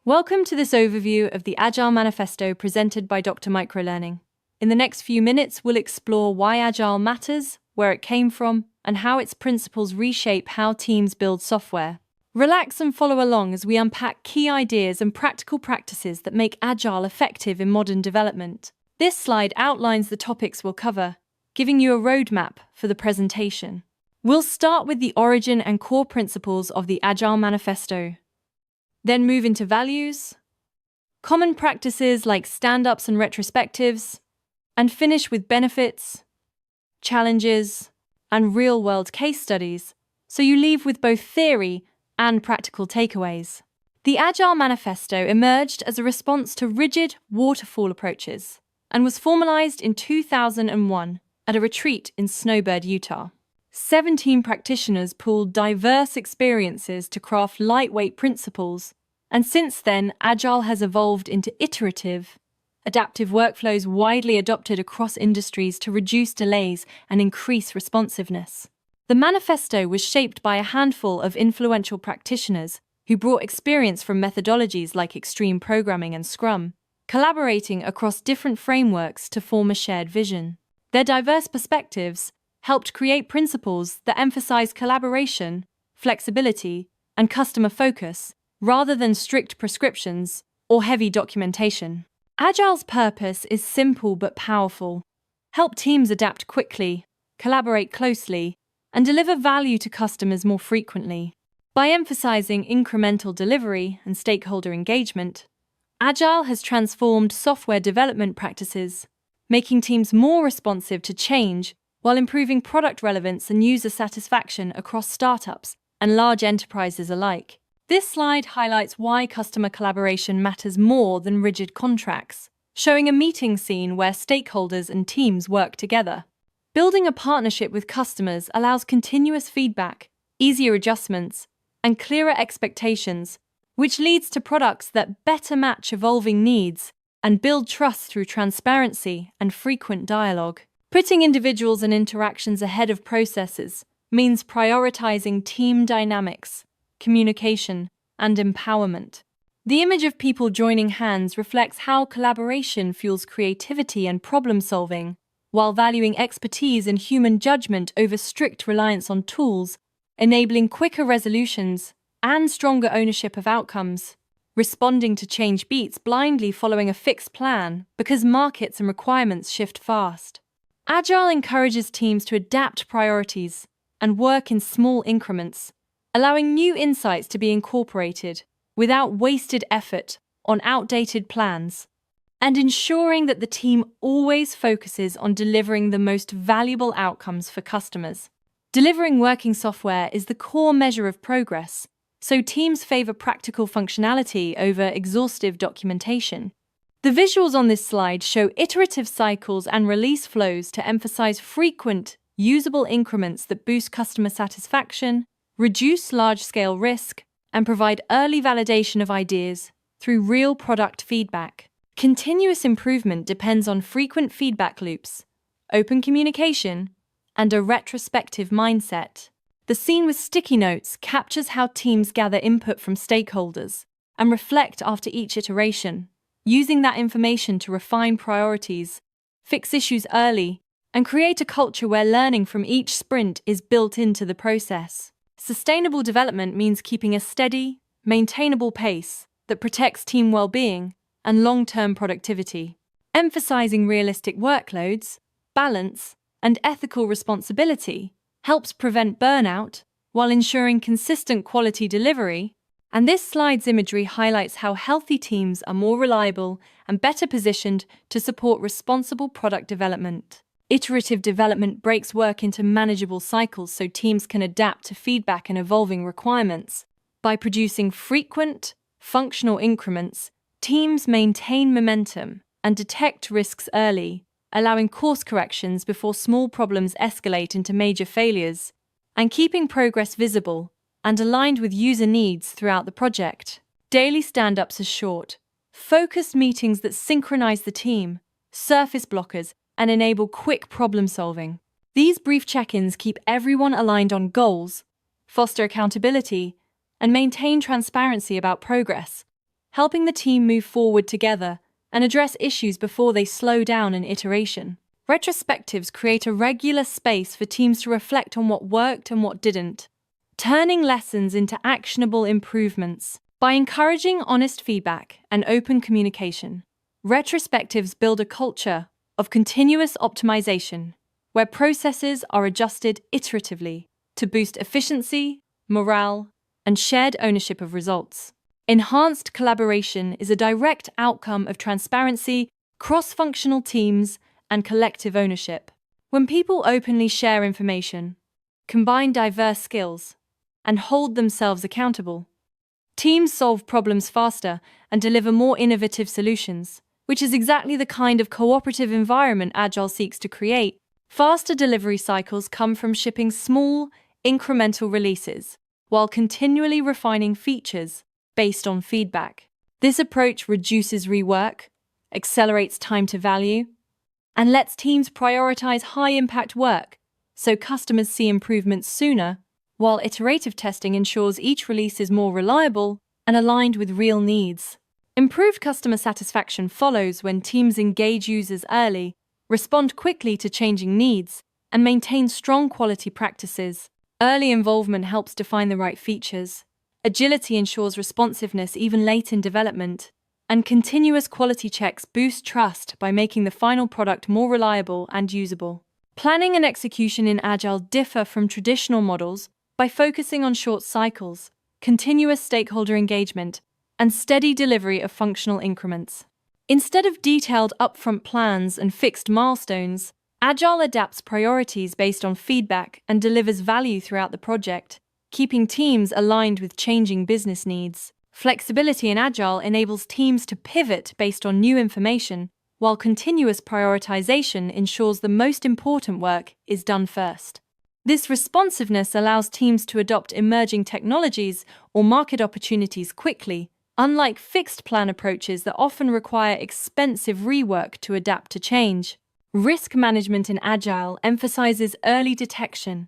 Welcome to this overview of the Agile Manifesto presented by Dr. Microlearning. In the next few minutes, we'll explore why Agile matters, where it came from, and how its principles reshape how teams build software. Relax and follow along as we unpack key ideas and practical practices that make Agile effective in modern development. This slide outlines the topics we'll cover, giving you a roadmap for the presentation. We'll start with the origin and core principles of the Agile Manifesto. Then move into values, common practices like stand-ups and retrospectives, and finish with benefits, challenges, and real-world case studies, so you leave with both theory and practical takeaways. The Agile Manifesto emerged as a response to rigid waterfall approaches and was formalized in 2001 at a retreat in Snowbird, Utah. 17 practitioners pooled diverse experiences to craft lightweight principles, and since then, Agile has evolved into iterative, adaptive workflows widely adopted across industries to reduce delays and increase responsiveness. The manifesto was shaped by a handful of influential practitioners who brought experience from methodologies like extreme programming and Scrum, collaborating across different frameworks to form a shared vision. Their diverse perspectives helped create principles that emphasize collaboration, flexibility, and customer focus, rather than strict prescriptions or heavy documentation. Agile's purpose is simple but powerful: help teams adapt quickly, collaborate closely, and deliver value to customers more frequently. By emphasizing incremental delivery and stakeholder engagement, Agile has transformed software development practices, making teams more responsive to change while improving product relevance and user satisfaction across startups and large enterprises alike. This slide highlights why customer collaboration matters more than rigid contracts, showing a meeting scene where stakeholders and teams work together. Building a partnership with customers allows continuous feedback, easier adjustments, and clearer expectations, which leads to products that better match evolving needs and build trust through transparency and frequent dialogue. Putting individuals and interactions ahead of processes means prioritizing team dynamics, communication, and empowerment. The image of people joining hands reflects how collaboration fuels creativity and problem-solving, while valuing expertise and human judgment over strict reliance on tools, enabling quicker resolutions and stronger ownership of outcomes. Responding to change beats blindly following a fixed plan because markets and requirements shift fast. Agile encourages teams to adapt priorities and work in small increments, allowing new insights to be incorporated without wasted effort on outdated plans, and ensuring that the team always focuses on delivering the most valuable outcomes for customers. Delivering working software is the core measure of progress, so teams favor practical functionality over exhaustive documentation. The visuals on this slide show iterative cycles and release flows to emphasize frequent, usable increments that boost customer satisfaction, reduce large-scale risk, and provide early validation of ideas through real product feedback. Continuous improvement depends on frequent feedback loops, open communication, and a retrospective mindset. The scene with sticky notes captures how teams gather input from stakeholders and reflect after each iteration, using that information to refine priorities, fix issues early, and create a culture where learning from each sprint is built into the process. Sustainable development means keeping a steady, maintainable pace that protects team well-being and long-term productivity. Emphasizing realistic workloads, balance, and ethical responsibility helps prevent burnout while ensuring consistent quality delivery. And this slide's imagery highlights how healthy teams are more reliable and better positioned to support responsible product development. Iterative development breaks work into manageable cycles so teams can adapt to feedback and evolving requirements. By producing frequent, functional increments, teams maintain momentum and detect risks early, allowing course corrections before small problems escalate into major failures, and keeping progress visible and aligned with user needs throughout the project. Daily stand-ups are short, focused meetings that synchronize the team, surface blockers, and enable quick problem-solving. These brief check-ins keep everyone aligned on goals, foster accountability, and maintain transparency about progress, helping the team move forward together and address issues before they slow down an iteration. Retrospectives create a regular space for teams to reflect on what worked and what didn't, turning lessons into actionable improvements. By encouraging honest feedback and open communication, retrospectives build a culture of continuous optimization, where processes are adjusted iteratively to boost efficiency, morale, and shared ownership of results. Enhanced collaboration is a direct outcome of transparency, cross-functional teams, and collective ownership. When people openly share information, combine diverse skills, and hold themselves accountable, teams solve problems faster and deliver more innovative solutions, which is exactly the kind of cooperative environment Agile seeks to create. Faster delivery cycles come from shipping small, incremental releases, while continually refining features based on feedback. This approach reduces rework, accelerates time to value, and lets teams prioritize high-impact work so customers see improvements sooner, while iterative testing ensures each release is more reliable and aligned with real needs. Improved customer satisfaction follows when teams engage users early, respond quickly to changing needs, and maintain strong quality practices. Early involvement helps define the right features. Agility ensures responsiveness even late in development, and continuous quality checks boost trust by making the final product more reliable and usable. Planning and execution in Agile differ from traditional models by focusing on short cycles, continuous stakeholder engagement, and steady delivery of functional increments. Instead of detailed upfront plans and fixed milestones, Agile adapts priorities based on feedback and delivers value throughout the project, keeping teams aligned with changing business needs. Flexibility in Agile enables teams to pivot based on new information, while continuous prioritization ensures the most important work is done first. This responsiveness allows teams to adopt emerging technologies or market opportunities quickly, unlike fixed-plan approaches that often require expensive rework to adapt to change. Risk management in Agile emphasizes early detection,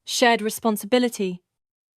shared responsibility,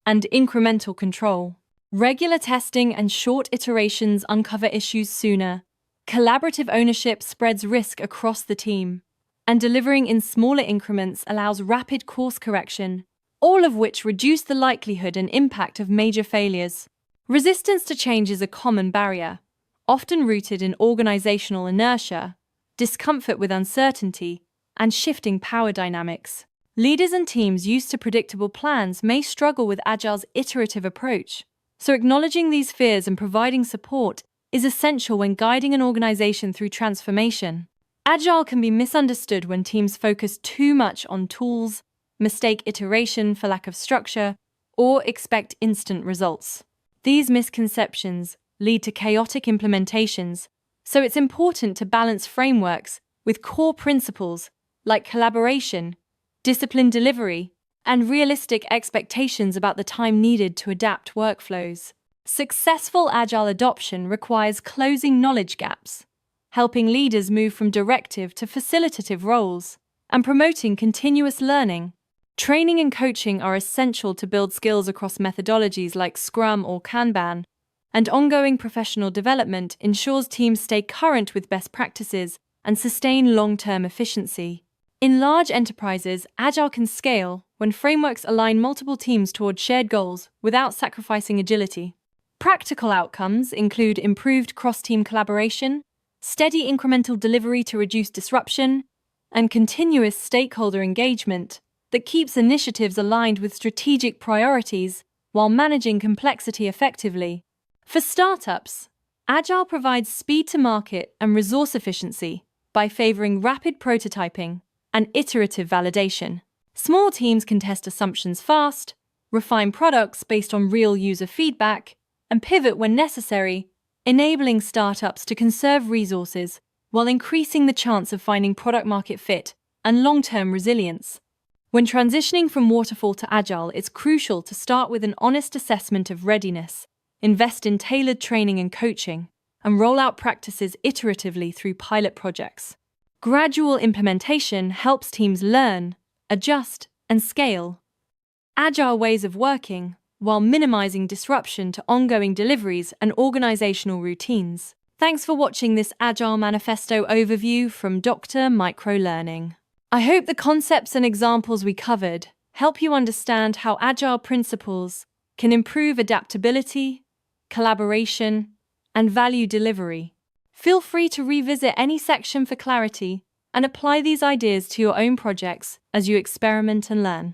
and incremental control. Regular testing and short iterations uncover issues sooner. Collaborative ownership spreads risk across the team, and delivering in smaller increments allows rapid course correction, all of which reduce the likelihood and impact of major failures. Resistance to change is a common barrier, often rooted in organizational inertia, discomfort with uncertainty, and shifting power dynamics. Leaders and teams used to predictable plans may struggle with Agile's iterative approach, so acknowledging these fears and providing support is essential when guiding an organization through transformation. Agile can be misunderstood when teams focus too much on tools, mistake iteration for lack of structure, or expect instant results. These misconceptions lead to chaotic implementations, so it's important to balance frameworks with core principles like collaboration, disciplined delivery, and realistic expectations about the time needed to adapt workflows. Successful Agile adoption requires closing knowledge gaps, helping leaders move from directive to facilitative roles, and promoting continuous learning. Training and coaching are essential to build skills across methodologies like Scrum or Kanban, and ongoing professional development ensures teams stay current with best practices and sustain long-term efficiency. In large enterprises, Agile can scale when frameworks align multiple teams toward shared goals without sacrificing agility. Practical outcomes include improved cross-team collaboration, steady incremental delivery to reduce disruption, and continuous stakeholder engagement that keeps initiatives aligned with strategic priorities while managing complexity effectively. For startups, Agile provides speed to market and resource efficiency by favoring rapid prototyping and iterative validation. Small teams can test assumptions fast, refine products based on real user feedback, and pivot when necessary, enabling startups to conserve resources while increasing the chance of finding product-market fit and long-term resilience. When transitioning from waterfall to Agile, it's crucial to start with an honest assessment of readiness, invest in tailored training and coaching, and roll out practices iteratively through pilot projects. Gradual implementation helps teams learn, adjust, and scale. Agile ways of working, while minimizing disruption to ongoing deliveries and organizational routines. Thanks for watching this Agile Manifesto overview from Dr. Microlearning. I hope the concepts and examples we covered help you understand how Agile principles can improve adaptability, collaboration, and value delivery. Feel free to revisit any section for clarity and apply these ideas to your own projects as you experiment and learn.